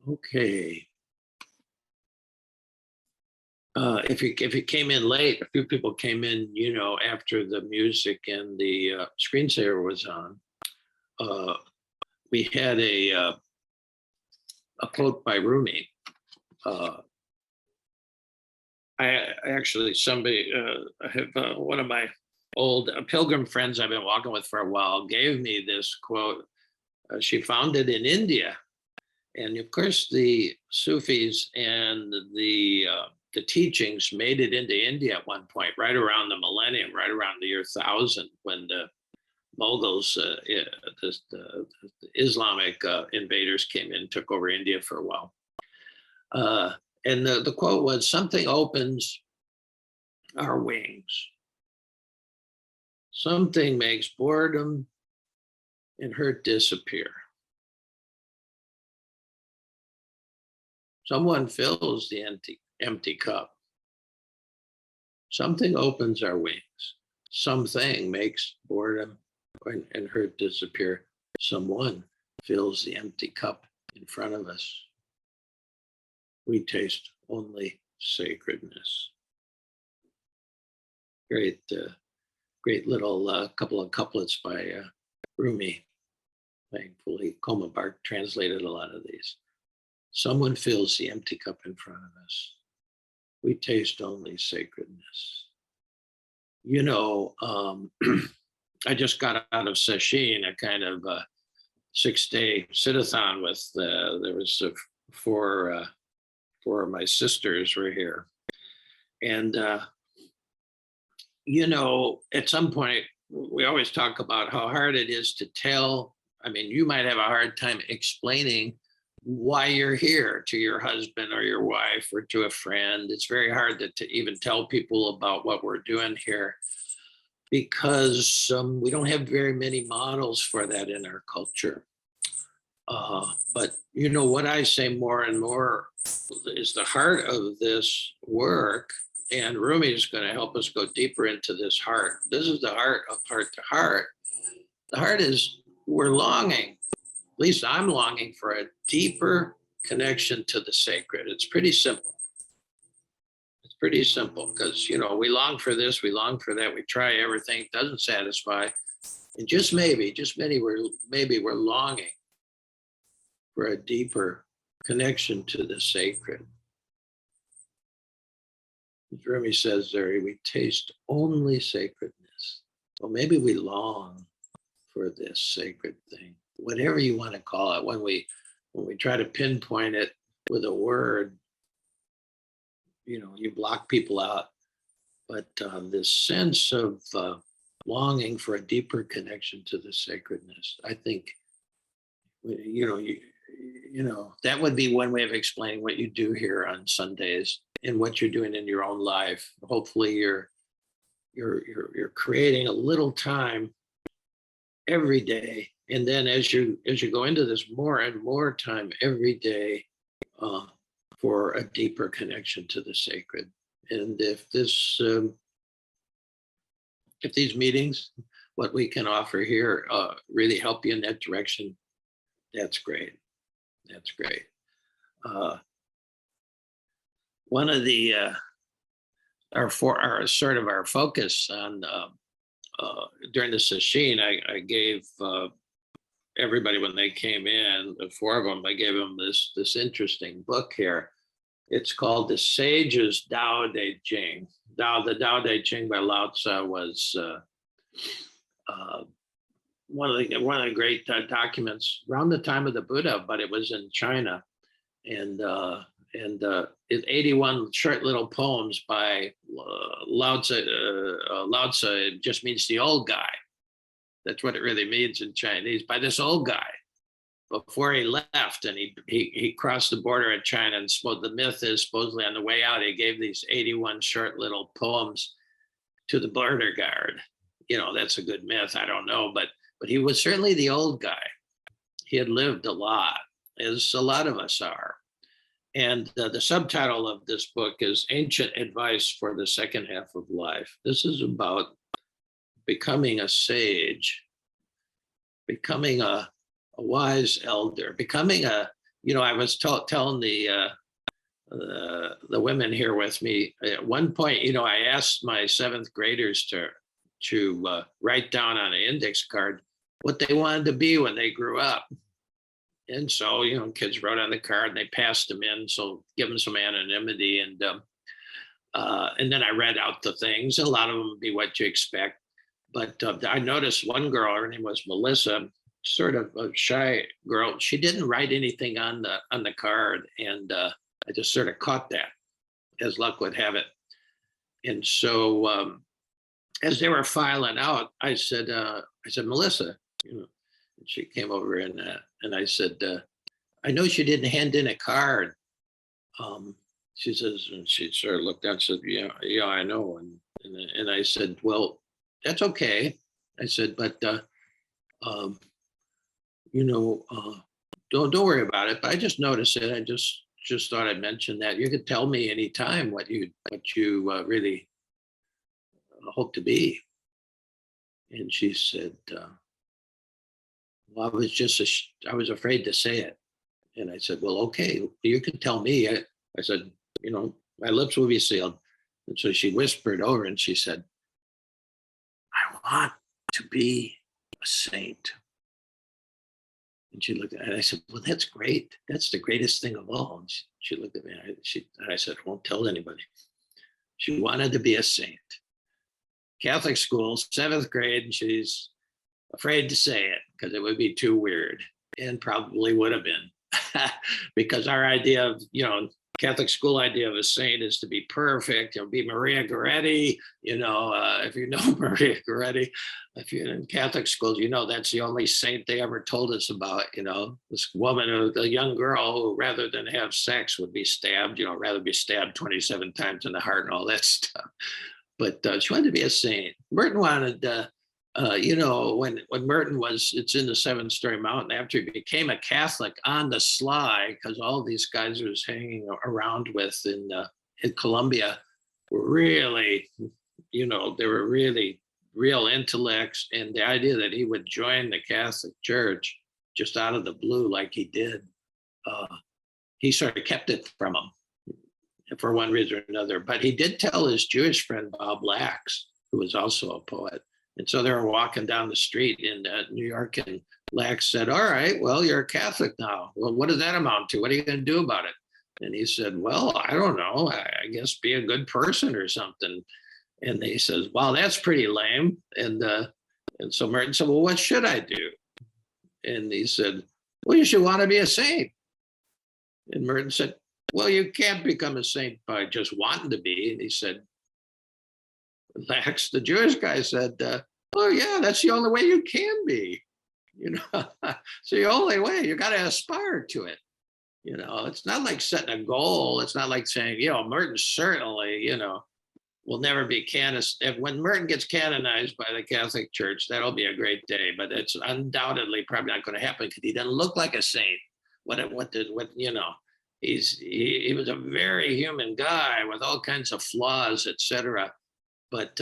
Okay. If you came in late, a few people came in, after the music and the screensaver was on. We had a quote by Rumi. I actually, I have one of my old pilgrim friends I've been walking with for a while gave me this quote. She found it in India. And of course, the Sufis and the teachings made it into India at one point, right around the millennium, right around the year 1000, when the Mughals, the Islamic invaders came in, took over India for a while. And the quote was, "Something opens our wings. Something makes boredom and hurt disappear. Someone fills the empty cup. Something opens our wings. Something makes boredom and hurt disappear. Someone fills the empty cup in front of us. We taste only sacredness." Great little couple of couplets by Rumi. Thankfully, Coma Bark translated a lot of these. Someone fills the empty cup in front of us. We taste only sacredness. I just got out of Sesshin, a kind of 6-day sit-a-thon with, there was four of my sisters were here. And, at some point, we always talk about how hard it is to tell. I mean, you might have a hard time explaining why you're here to your husband or your wife or to a friend. It's very hard to even tell people about what we're doing here, because we don't have very many models for that in our culture. But what I say more and more is the heart of this work, and Rumi is going to help us go deeper into this heart. This is the heart of heart to heart. The heart is, we're longing, at least I'm longing, for a deeper connection to the sacred. It's pretty simple. It's pretty simple because, we long for this, we long for that, we try everything, it doesn't satisfy. And just maybe we're longing for a deeper connection to the sacred. As Rumi says there, we taste only sacredness. Well, maybe we long for this sacred thing, whatever you want to call it. When we try to pinpoint it with a word, you block people out. But this sense of longing for a deeper connection to the sacredness, I think, that would be one way of explaining what you do here on Sundays and what you're doing in your own life. Hopefully you're creating a little time every day. And then as you go into this, more and more time every day for a deeper connection to the sacred. And if these meetings, what we can offer here, really help you in that direction, that's great. That's great. One of the our focus on during the Sesshin, I gave everybody, when they came in, the four of them, I gave them this interesting book here. It's called The Sage's Tao Te Ching. The Tao Te Ching by Lao Tzu was one of the great documents around the time of the Buddha, but it was in China, and it's 81 short little poems by Lao Tzu. Lao Tzu, it just means the old guy. That's what it really means in Chinese. By this old guy, before he left, and he crossed the border at China, and the myth is supposedly on the way out, he gave these 81 short little poems to the border guard. That's a good myth. I don't know, but he was certainly the old guy. He had lived a lot, as a lot of us are. And the subtitle of this book is Ancient Advice for the Second Half of Life. This is about becoming a sage, becoming a wise elder, becoming I was telling the women here with me at one point, I asked my seventh graders to write down on an index card what they wanted to be when they grew up. And so, kids wrote on the card and they passed them in. So give them some anonymity. And then I read out the things. A lot of them would be what you expect. But I noticed one girl, her name was Melissa, sort of a shy girl. She didn't write anything on the card. And I just sort of caught that, as luck would have it. And so as they were filing out, I said, Melissa, and she came over and I said, I know she didn't hand in a card. She says, and she sort of looked down and said, yeah, I know. And I said, well, that's okay. I said, but don't worry about it. But I just noticed it. I just thought I'd mention that. You could tell me anytime what you really hope to be. And she said, well, I was afraid to say it. And I said, well, okay, you can tell me. I said, my lips will be sealed. And so she whispered over and she said, I want to be a saint. And she looked at me and I said, well, that's great. That's the greatest thing of all. And she looked at me and I said, I won't tell anybody. She wanted to be a saint. Catholic school, seventh grade, and she's afraid to say it because it would be too weird, and probably would have been. Because our idea of, Catholic school idea of a saint is to be perfect, be Maria Goretti, if you know Maria Goretti, if you're in Catholic schools, that's the only saint they ever told us about, this woman, a young girl who rather than have sex would be stabbed, rather be stabbed 27 times in the heart and all that stuff. But she wanted to be a saint. Merton wanted, when Merton it's in the 7-story mountain after he became a Catholic on the sly, because all these guys he was hanging around with in Colombia were really, they were really real intellects. And the idea that he would join the Catholic Church just out of the blue like he did, he sort of kept it from him for one reason or another. But he did tell his Jewish friend, Bob Lax, who was also a poet. And so they were walking down the street in New York, and Lax said, all right, well, you're a Catholic now. Well, what does that amount to? What are you going to do about it? And he said, well, I don't know. I guess be a good person or something. And he says, wow, that's pretty lame. And so Merton said, well, what should I do? And he said, well, you should want to be a saint. And Merton said, well, you can't become a saint by just wanting to be. And he said, Lax, the Jewish guy, said, oh, yeah, that's the only way you can be. It's the only way. You got to aspire to it. It's not like setting a goal. It's not like saying, Merton certainly, will never be canonized. When Merton gets canonized by the Catholic Church, that'll be a great day. But it's undoubtedly probably not going to happen because he doesn't look like a saint. He was a very human guy with all kinds of flaws, etc. But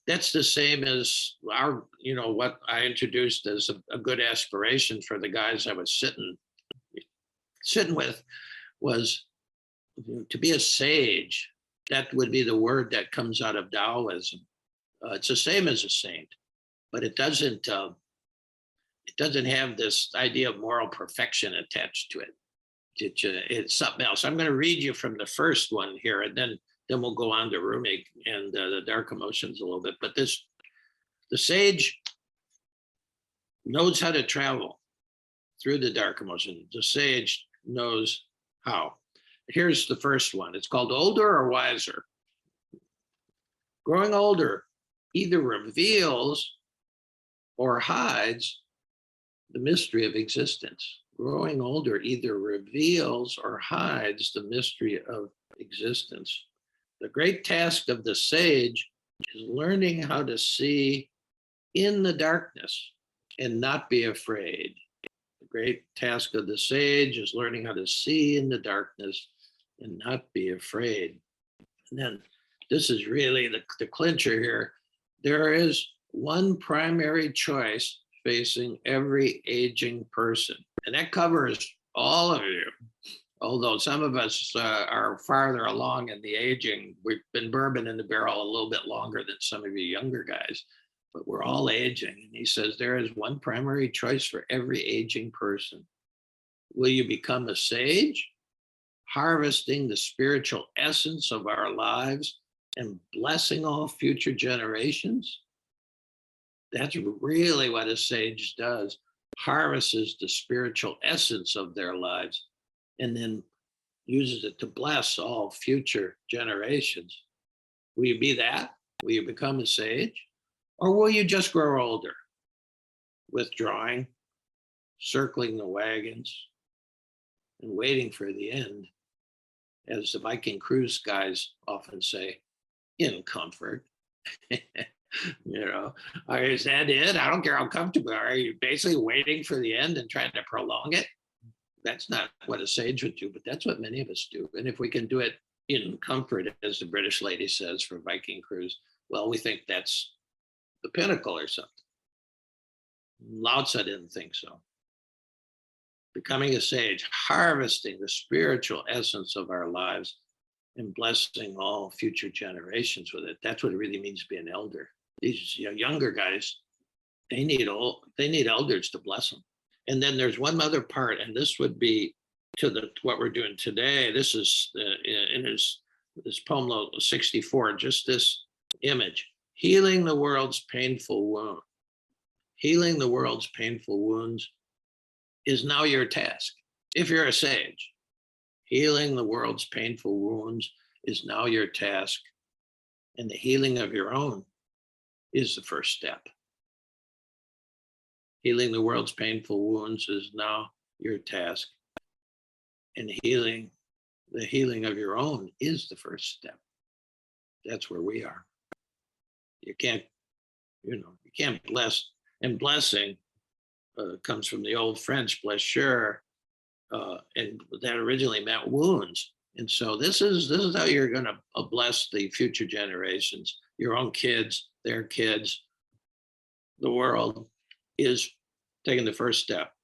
that's the same as our, what I introduced as a good aspiration for the guys I was sitting with was to be a sage. That would be the word that comes out of Taoism. It's the same as a saint, but it doesn't have this idea of moral perfection attached to it. It's something else. I'm going to read you from the first one here, and then we'll go on to Rumi and the dark emotions a little bit. But the sage knows how to travel through the dark emotions. The sage knows how. Here's the first one. It's called Older or Wiser. Growing older either reveals or hides the mystery of existence. Growing older either reveals or hides the mystery of existence. The great task of the sage is learning how to see in the darkness and not be afraid. The great task of the sage is learning how to see in the darkness and not be afraid. And then this is really the clincher here. There is one primary choice facing every aging person, and that covers all of you. Although some of us are farther along in the aging, we've been bourbon in the barrel a little bit longer than some of you younger guys, but we're all aging. And he says there is one primary choice for every aging person. Will you become a sage, harvesting the spiritual essence of our lives and blessing all future generations? That's really what a sage does, harvests the spiritual essence of their lives and then uses it to bless all future generations. Will you be that? Will you become a sage? Or will you just grow older, withdrawing, circling the wagons, and waiting for the end, as the Viking cruise guys often say, in comfort? Is that it? I don't care how comfortable. Are you basically waiting for the end and trying to prolong it? That's not what a sage would do, but that's what many of us do. And if we can do it in comfort, as the British lady says for Viking cruise, well, we think that's the pinnacle or something. Lao Tzu didn't think so. Becoming a sage, harvesting the spiritual essence of our lives and blessing all future generations with it. That's what it really means to be an elder. These younger guys, they need elders to bless them. And then there's one other part, and this would be to what we're doing today. This is in this poem 64, just this image: healing the world's painful wound. Healing the world's painful wounds is now your task. If you're a sage, healing the world's painful wounds is now your task, and the healing of your own is the first step. Healing the world's painful wounds is now your task. And the healing of your own is the first step. That's where we are. You can't bless, and blessing comes from the old French blessure, and that originally meant wounds. And so this is how you're going to bless the future generations, your own kids, their kids, the world, is taking the first step,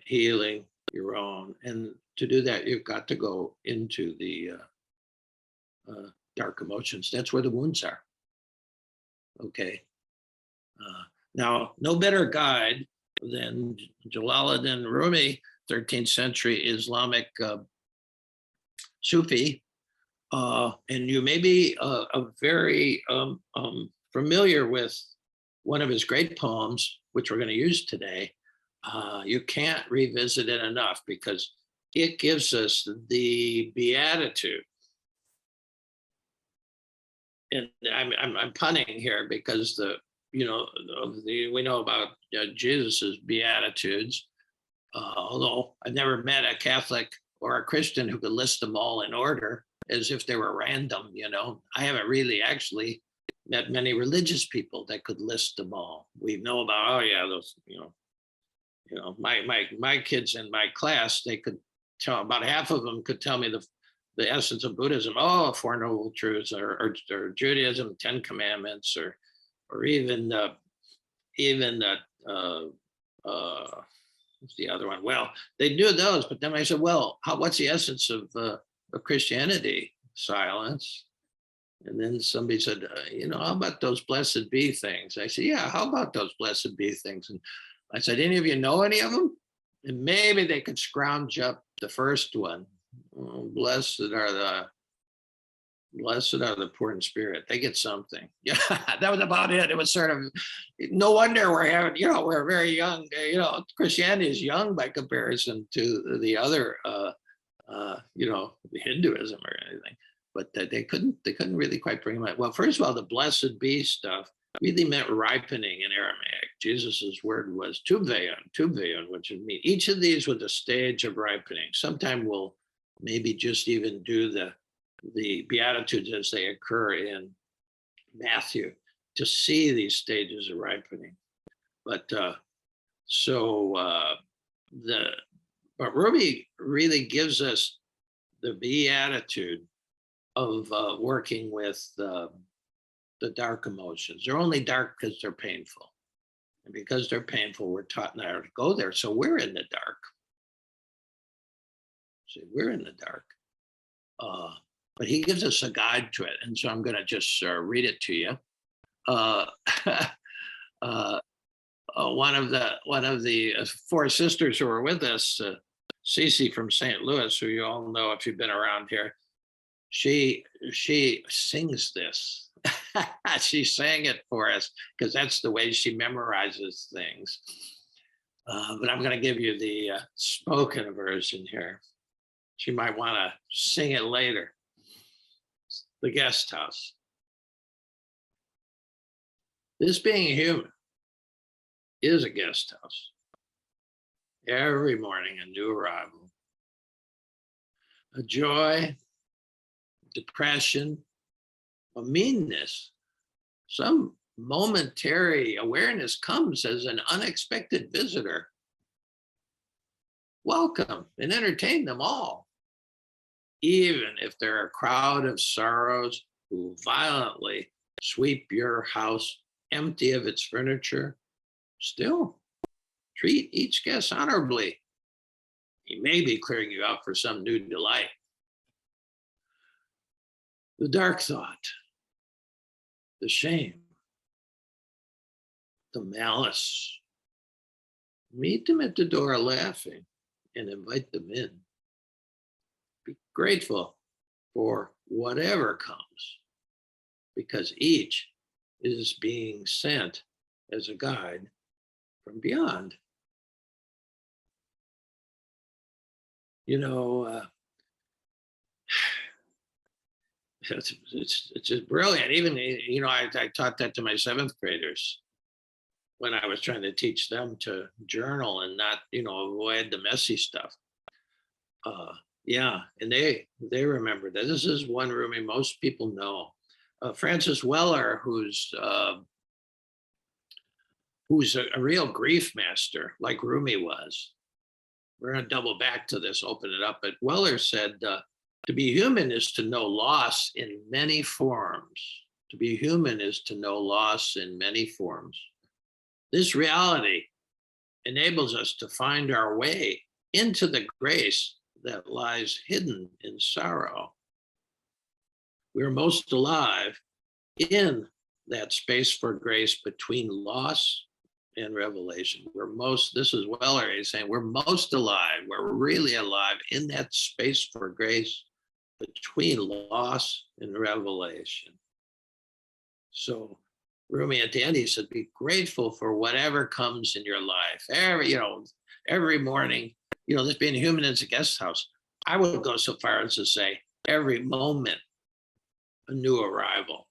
healing your own. And to do that, you've got to go into the dark emotions. That's where the wounds are. Okay. Now, no better guide than Jalaluddin Rumi, 13th century Islamic Sufi. And you may be very familiar with one of his great poems, which we're going to use today. You can't revisit it enough because it gives us the beatitude. And I'm punning here because we know about Jesus's beatitudes, although I've never met a Catholic or a Christian who could list them all in order as if they were random. I haven't really actually met many religious people that could list them all. We know about, those, my kids in my class, they could tell, about half of them could tell me the essence of Buddhism, Four Noble Truths, or Judaism, 10 Commandments, or even what's the other one? Well, they knew those, but then I said, well, what's the essence of Christianity? Silence. And then somebody said, how about those blessed be things? I said, yeah, how about those blessed be things? And I said, any of you know any of them? And maybe they could scrounge up the first one. Blessed are the poor in spirit. They get something. Yeah, that was about it. It was sort of, no wonder we're having, we're very young. Christianity is young by comparison to the other, Hinduism or anything. But they couldn't really quite bring them up. Well, first of all, the blessed be stuff really meant ripening in Aramaic. Jesus's word was tuveon, which would mean each of these was a stage of ripening. Sometime we'll maybe just even do the Beatitudes as they occur in Matthew to see these stages of ripening. But Rumi really gives us the beatitude of working with the dark emotions. They're only dark because they're painful. And because they're painful, we're taught not to go there. So we're in the dark. See, we're in the dark. But he gives us a guide to it. And so I'm going to just read it to you. Uh, uh, one of the four sisters who were with us, Cece from St. Louis, who you all know if you've been around here, she sings this. She sang it for us because that's the way she memorizes things. But I'm going to give you the spoken version here. She might want to sing it later. The Guesthouse. This being human is a guest house. Every morning, a new arrival. A joy, depression, a meanness. Some momentary awareness comes as an unexpected visitor. Welcome and entertain them all. Even if they're a crowd of sorrows who violently sweep your house empty of its furniture, still treat each guest honorably. He may be clearing you out for some new delight. The dark thought, the shame, the malice. Meet them at the door laughing and invite them in. Be grateful for whatever comes, because each is being sent as a guide from beyond. You know, it's just brilliant. Even, you know, I taught that to my seventh graders when I was trying to teach them to journal and not, you know, avoid the messy stuff. Yeah, and they remember that. This is one Rumi most people know. Francis Weller, who's a real grief master, like Rumi was. We're going to double back to this, open it up. But Weller said, to be human is to know loss in many forms. To be human is to know loss in many forms. This reality enables us to find our way into the grace that lies hidden in sorrow. We're most alive in that space for grace between loss and revelation. This is Weller, he's saying, we're most alive, we're really alive in that space for grace between loss and revelation. So Rumi at the end, he said, be grateful for whatever comes in your life. Every morning, this being human is a guest house. I would go so far as to say every moment, a new arrival.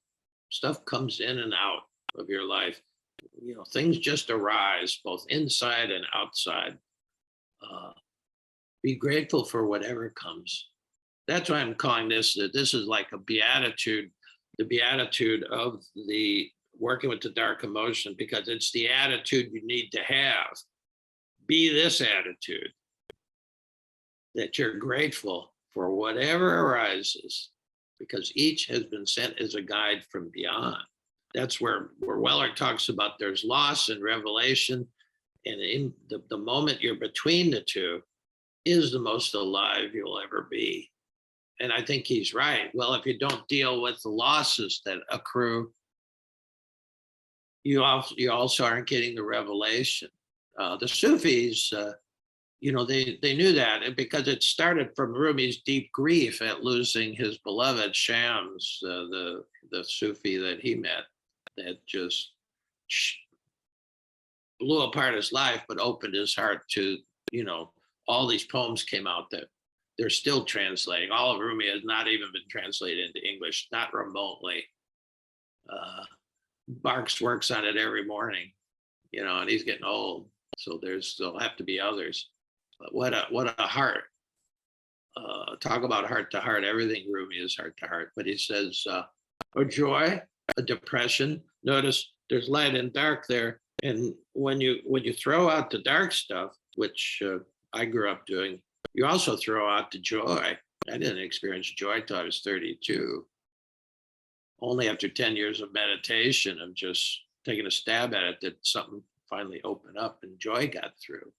Stuff comes in and out of your life. Things just arise both inside and outside. Be grateful for whatever comes. That's why I'm calling this is like a beatitude, the beatitude of the working with the dark emotion, because it's the attitude you need to have. Be this attitude that you're grateful for whatever arises, because each has been sent as a guide from beyond. That's where Weller talks about there's loss and revelation, and in the moment you're between the two is the most alive you'll ever be. And I think he's right. Well, if you don't deal with the losses that accrue, you also aren't getting the revelation. The Sufis, they knew that, and because it started from Rumi's deep grief at losing his beloved Shams, the Sufi that he met, that just blew apart his life, but opened his heart to, all these poems came out that they're still translating. All of Rumi has not even been translated into English, not remotely. Barks works on it every morning, and he's getting old. So there'll have to be others. But what a heart. Talk about heart to heart. Everything Rumi is heart to heart. But he says, a joy, a depression. Notice there's light and dark there. And when you throw out the dark stuff, which I grew up doing, you also throw out the joy. I didn't experience joy until I was 32. Only after 10 years of meditation, of just taking a stab at it, did something finally open up and joy got through.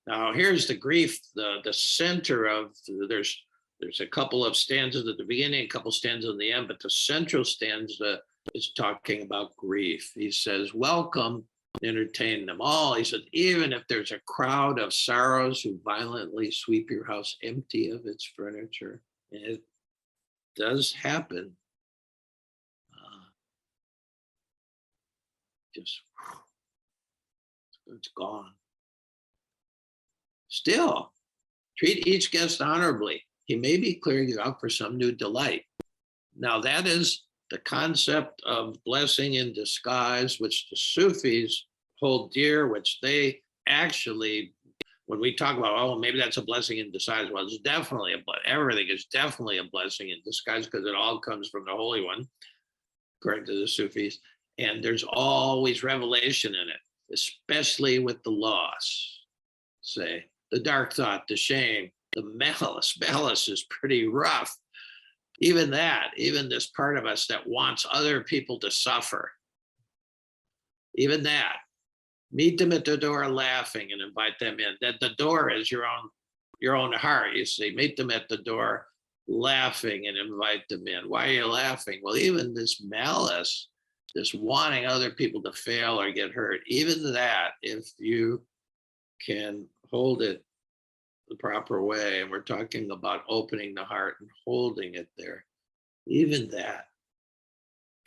Now here's the grief, the center of, there's a couple of stanzas at the beginning, a couple stanzas in the end, but the central stanza is talking about grief. He says, welcome, entertain them all. He said, even if there's a crowd of sorrows who violently sweep your house empty of its furniture. And it does happen. Just, it's gone. Still, treat each guest honorably. He may be clearing you out for some new delight. Now that is the concept of blessing in disguise, which the Sufis hold dear, which they actually, when we talk about, oh, maybe that's a blessing in disguise, well, it's definitely everything is definitely a blessing in disguise, because it all comes from the Holy One, according to the Sufis. And there's always revelation in it, especially with the loss, say, the dark thought, the shame, the malice. Malice is pretty rough. Even that, even this part of us that wants other people to suffer, even that, meet them at the door laughing and invite them in. That the door is your own heart, you see. Meet them at the door laughing and invite them in. Why are you laughing? Well, even this malice, this wanting other people to fail or get hurt, even that, if you can hold it the proper way, and we're talking about opening the heart and holding it there, even that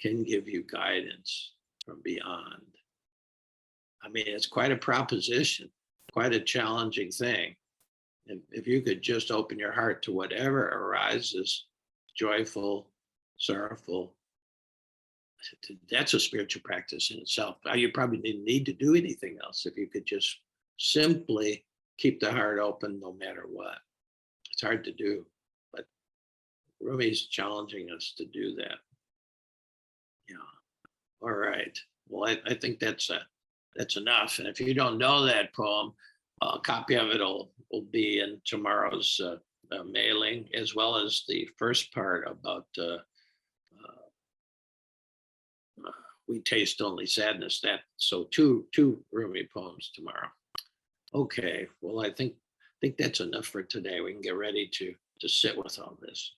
can give you guidance from beyond. I mean, it's quite a proposition, quite a challenging thing. If you could just open your heart to whatever arises, joyful, sorrowful, that's a spiritual practice in itself. You probably didn't need to do anything else if you could just simply keep the heart open no matter what. It's hard to do, but Rumi's challenging us to do that. Yeah. All right. Well, I think that's enough. And if you don't know that poem, a copy of it will be in tomorrow's mailing, as well as the first part about we taste only sadness. So two Rumi poems tomorrow. Okay, well, I think that's enough for today. We can get ready to sit with all this.